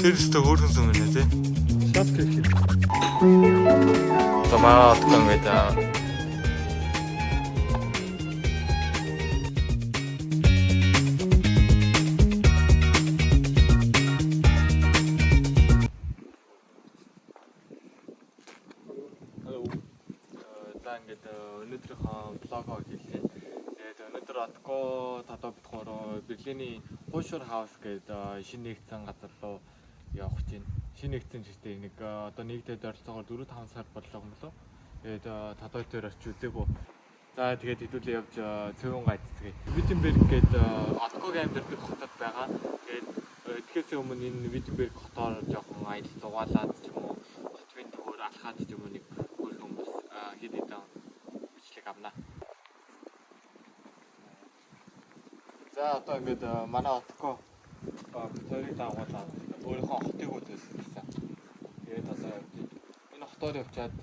Тэр өстө хөөрхөн юм байна тий. Шас гэх. Тамаа отгон гэдэг. За ингээд өнөөдрийнхөө влогоо хийлээ. Тэгээд өнөөдөр Отко татаа бид гурав Берлиний Хушур хаус гэдэг шинэ нэгдсэн газар руу явах гэж байна. Шинэ нэгдсэн жиштэй нэг одоо нэгдээд ойролцоогоор 4-5 сар боллоо юм болов. Тэгээд татаа дээр очиж үзээгөө. За тэгээд хэдүүлээ явж цэвэн гайццгээ. Виттенберг гэдэг Откогийн амьдардаг хотод байгаа. Тэгээд тэгэхээр өмнө энэ Виттенберг хотоор жоохон аялал зугаалаад ч юм уу хотын төвөр алхаад ч юм уу нэг хэд хэдэн бичлэг авна. За одоо ингээд манай Отко хоёрыг дагуулаад өөрийнхөө хотыг үзүүлсэн. Тэгээд одоо энэ хотоор явчаад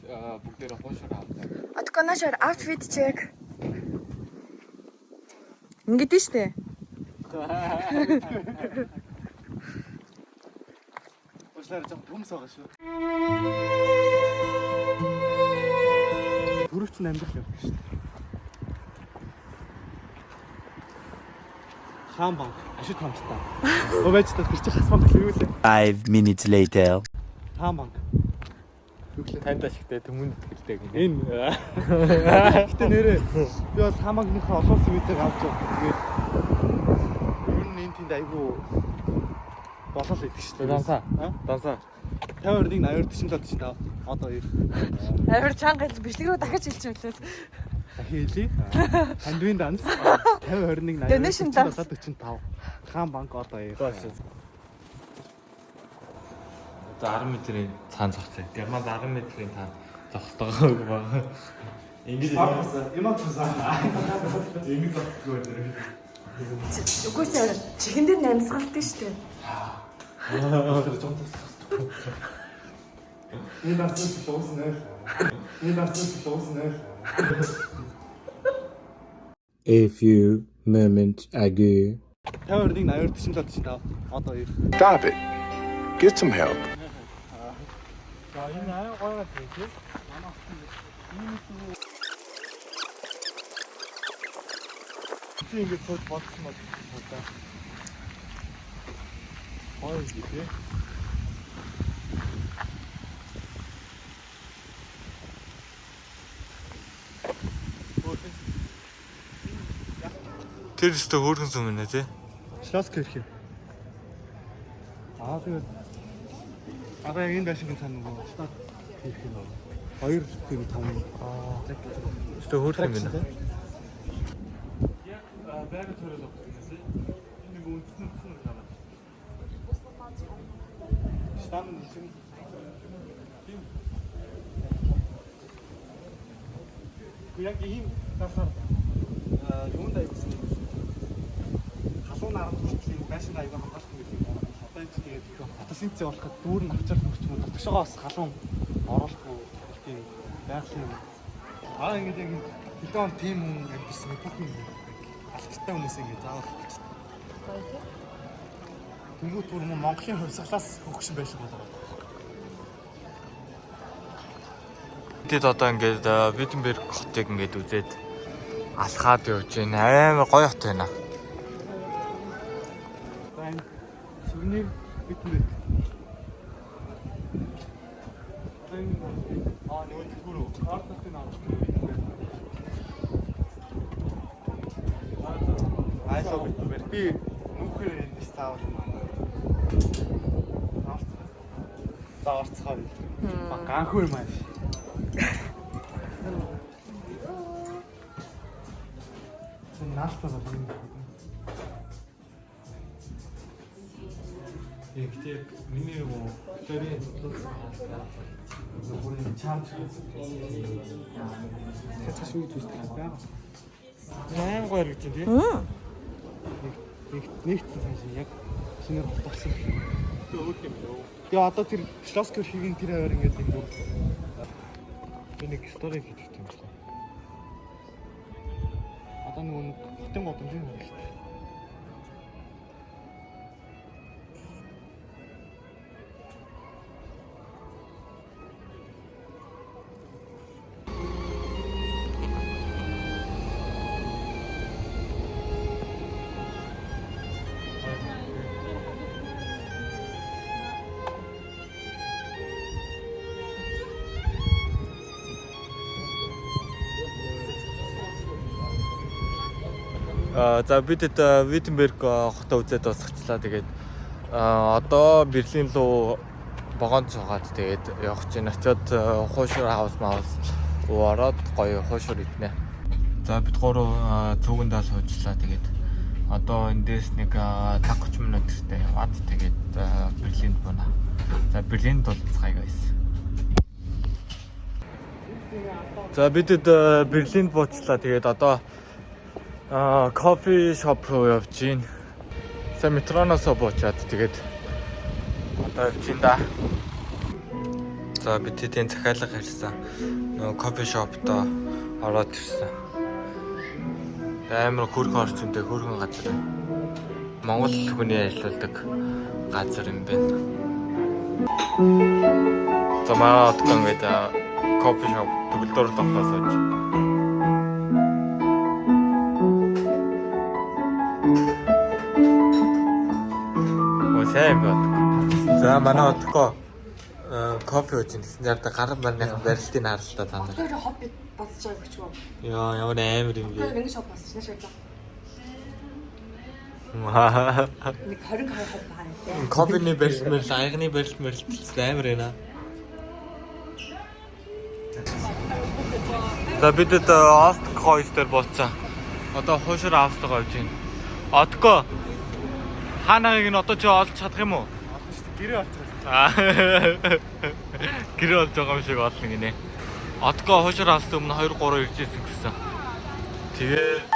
бүгдээрээ хуушаар авлаа. Отко нашар outfit check. Ингэдэж штэ. Уушлаар жоохон төмс байгаа шүү. Төрөвч амьдрал явах шүү. Хаан банк ашиг хамттай. Өвэж та тэр чинь хас банк юу вэ? 5 minutes later. Хаан банк. Танд ашигтай төмөнд итгэлтэй гэнэ. Энэ гэтээ нэрээ би бол хаан банкныхаа олон визэг авч байгаа. Тэгээд ер нь энэ тэнд айгүй болол идэг шүү дээ. Дансаа. 51 80 45 одоо юу? Авир чанга бичлэг рүү дахиж хэлчих үлээ. Дахиад хандвин данс 50 21 Donation 80 45 хаан банк одоо юу? За 10 метрийн цаан зогсоо. Германд 10 метрийн цаан зогсдог байгаа. Ингэж Ямар тусаа. ингэж зогсдгоо нэр. Үгүй ээ чихэн дээр намсгалтай штэ. Энэ насны шоуснаа. Энэ насны шоуснаа. A few moments ago. 51 80 45 одоо юу? Stop it. Get some help. За энэ аяа гоёгаад тийм. Чи ингэж сууд бодсон мод та. Гоё юм тий. Тэр өстө хөөрхөн юм байна тий. Шлос гэх юм. Тэгээд одоо яг энэ байшингийн цаана нөгөө штат хийх юм байна. 2.5. Өстө хөөрхөн юм байна. Байгаад төрөл авчихсан. Энэ нэг үндсэн байна. Штам чинь яг ийм тасаар юунд айгсан халуун арга хүртэл байшин аяга хамгаалсан гэдэг юм. Одоо тэгээд фотосинтез болоход дүүр нь авчрах юм ч юм уу. Дотгошоогоо бас халуун оруулахгүй тийм байгалийн юм. Ингэж яг хэдэн он тийм хүн амьдсан бүх юм алчтай хүмүүс ингэ заавал хийчихсэн. Тэнгүүт бүр Монголын хувьсгалаас хөгшин байшин болоо. Тэд одоо ингээд Виттенберг хотыг ингээд үзээд алхаад явж байна. Амар гоё хот байна. За энэ сүрний Виттенберг. Энэ нөгөө тэгүрөө картын авах Виттенберг. Айсо Виттенберг. Би нүхээр энэ стаавал маань. За орцгоо. Ганхүү юм аа. Наалтаа юм. Гэхдээ миний нөгөө стори Бүрийн чамд хэцүү шүү дээ байгаа. амар гоё гэж тийм. Нэгтсэн цааш яг шинээр болчихсон. Өөр юм юу? Тэгээ одоо тэр шлоскер хийгэн тэр аваар ингээд юм бүр. Би нэг стори хийдэг юм шиг. Одоо нөгөө хотын годомжийн юм шүү дээ. За бидэд Виттенберг хотоо үзээд босгочлаа. Тэгээд одоо Берлин руу вагон цугаад тэгээд явах чинь очиод хуушур хаус ороод гоё хуушур иднэ. За бид гурав цугандаа суучлаа. Тэгээд одоо эндээс нэг 30 минут гэртээ яваад тэгээд Берлинд бунаа. За Берлинд болцгаая guys. За бидэд Берлинд буучлаа. Тэгээд одоо кофе шоп руу явж гин. За метроноос буучаад тэгээд одоо явж гин да. За бид тэдийн захиалга харьсан. Нөгөө кофе шоптоо ороод ирсэн. Амар хөрхөн орчинтэй хөрхөн газар. Монгол хүний ажилладаг газар юм байна. За манай отгон гэдэг кофе шоп төгөлдөр тогтоосооч. Сайн бод. За манай отгоо кофе ууж гэсэн зэрэг гарын барныхан барилтыг харалтаа та нар. Тэр хобби бодож байгаа гэж байна. Яа, ямар амар юм бэ? Тэр ингэ шоп басна шээ. Нэг 20 хобби байна. Кофений барилт мэл аягны барилт амар байна. За бидэд Ост Койстер болцсон. Одоо хуушур австгаа явж байна. Отко хаанагийг нь одоо ч олж чадах юм уу? Гэрээ олчих. Гэрээ олж байгаа юм шиг олно гинэ. Отко хуушур австаа өмнө 2-3 иржсэн гэсэн. Тэгээ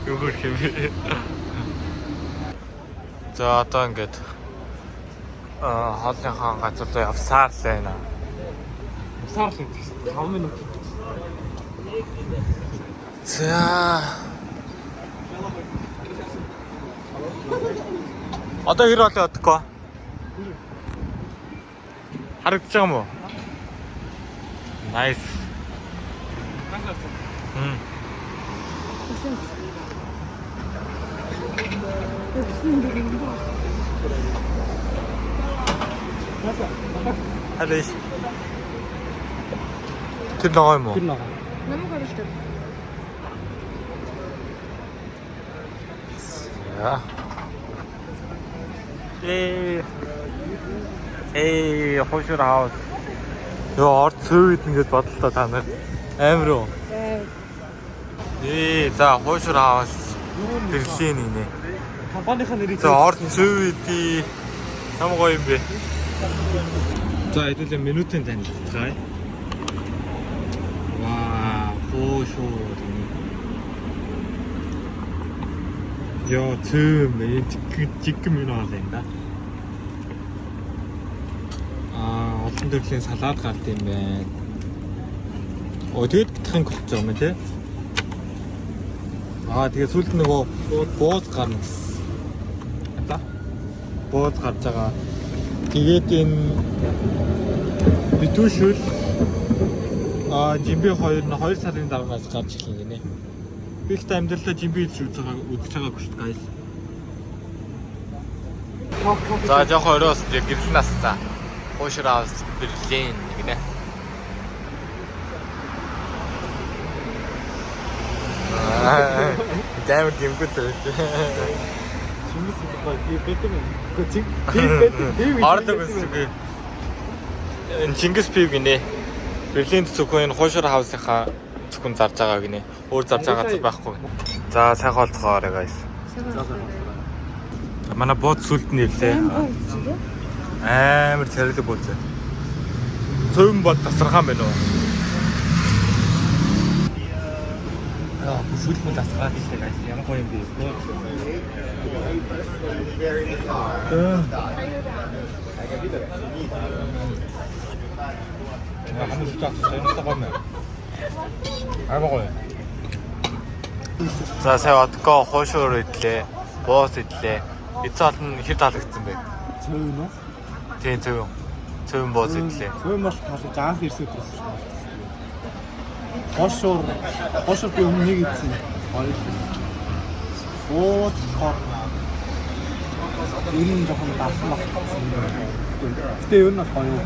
юу гэх юм бэ? За одоо ингээд хоолныхаа газар руу явсаар л байна. Сар л 5 минут. За одоо хэр болоо одохгүй харагдаж байгаа юм уу? Nice. Алиш. Тэр байгаа юм уу? Тэр нэг. Намайг оруулдаг. Ja. Хуушур хаус. Йоо, орд цөвд ингэж бодлоо та нар. Амар уу? За хуушур хаус. Берлин инэ. Компанийн нэрийг За орд цөвд ямар гоё юм бэ? За хэдүүлээ минутын танилцгаая. Ваа, хуушур. Яа, цөм чиг минь аа юм да. Олон төрлийн салаад гард юм байна. Тэгээд битхэн голч байгаа юм тий. Тэгээд сүлд нөгөө бууз гарна гэсэн. Одоо бууз гарч байгаа. Тэгээд энэ битүүшүүл жимби 2 сарын дараагаас гарч ирэх юм гинэ. Би ихтэй амьдралаа жимби үзэж байгаа гэж guys. За жоохон өрөөс гэрэл насцаа. Хуушур хаус Берлин гинэ. Дэмэр гимгүүтэй. Чингис гэдэг юм. Орлог үсгүй. Энэ Чингис пив гинэ. Берлинд зөвхөн энэ хуушур хаусынхаа зөвхөн зарж байгаа гинэ. Өөр зарж байгаа зүйл байхгүй. За сайхан олцгоорой guys. Манай бод сүлд нь ирлээ. Амар царилэг бууцаа. Цөвн бод тасархан байна уу? Яа, бүсүлт нь тасараад ирлээ guys. Ямар гоё юм бэ? Хамт чацсан энэ тагоомэ. Аргагүй. За сая одко хуушур идлээ. Боос идлээ. Эцэл нь хэр таалагдсан бэ? Цөөн үү? Тийм цөөн. Цөөн боос идлээ. Цөөн бол таалагдж анх ирсэн өдрөөс шүү дээ. Хошур би өмнө нэг идсэн. Хоёр. Оо цохоо. Энэ жоохон дарсан багтсан. Гэтэ ер нь гоё.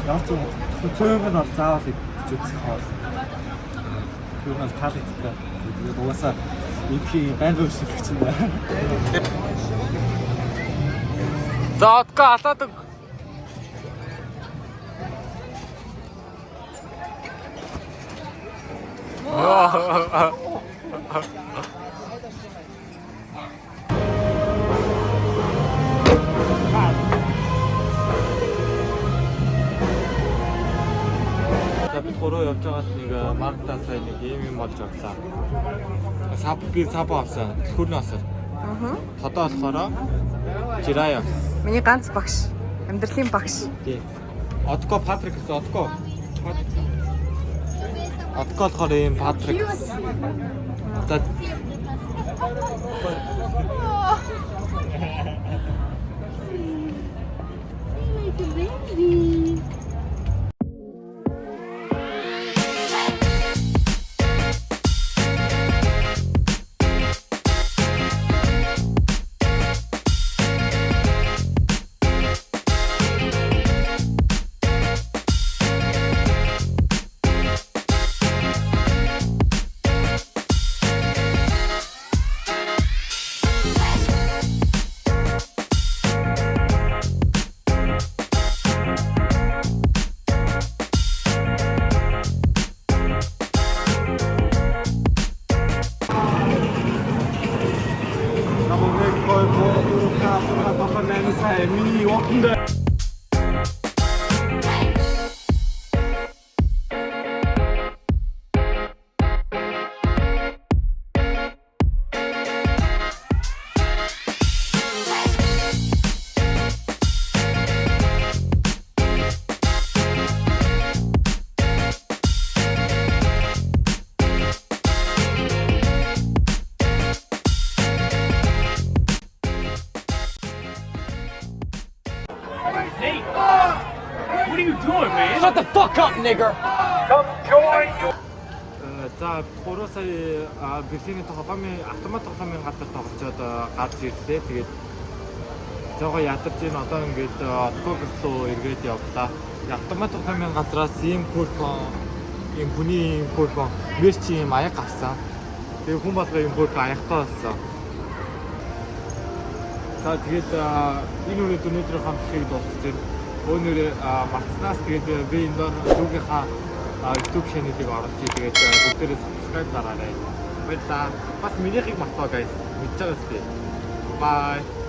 Яац цөөнг нь бол заавал идэж үзэх хаа. юу нэг таалагддаг. Тэгээд угаасаа эдхийн банд үйлчлэгч юм байна. За отко халаад өг. За бид гурав явж байгаад нэг маркетаа сайн нэг юм болж авлаа. Би саб авсан. Хөрнө асар. Хотоо болохоор Жирая. Миний ганц багш. Амьдралын багш. Тий. Отко Патрик гэсэн отко. Отко болохоор ийм Патрик. За миний оконд за 3 сая Берлиний тоглоомын автомат тоглоомын газар тоглолцоод гарч ирлээ. Тэгээд жоо ядарч ийн одоо ингээд Откогс руу эргээд явлаа. Автомат тоглоомын газраас ийм куркон, ийм хүний ийм куркон, мерчи ийм аяг авсан. Тэгээд хүн болгоо ийм куркон аягтай болсон. За тэгээд энэ өнөөдөр хамтлагийг дуусгаж өнөөдөр марцнаас тэгээд би энэ дор зүгийнхаа YouTube channel-ыг оруулж тэгээд бүгдээрээ subscribe дараарай. Баярлалаа. Бас минийхийг мартаа guys. Мэдчихэж байна. Bye.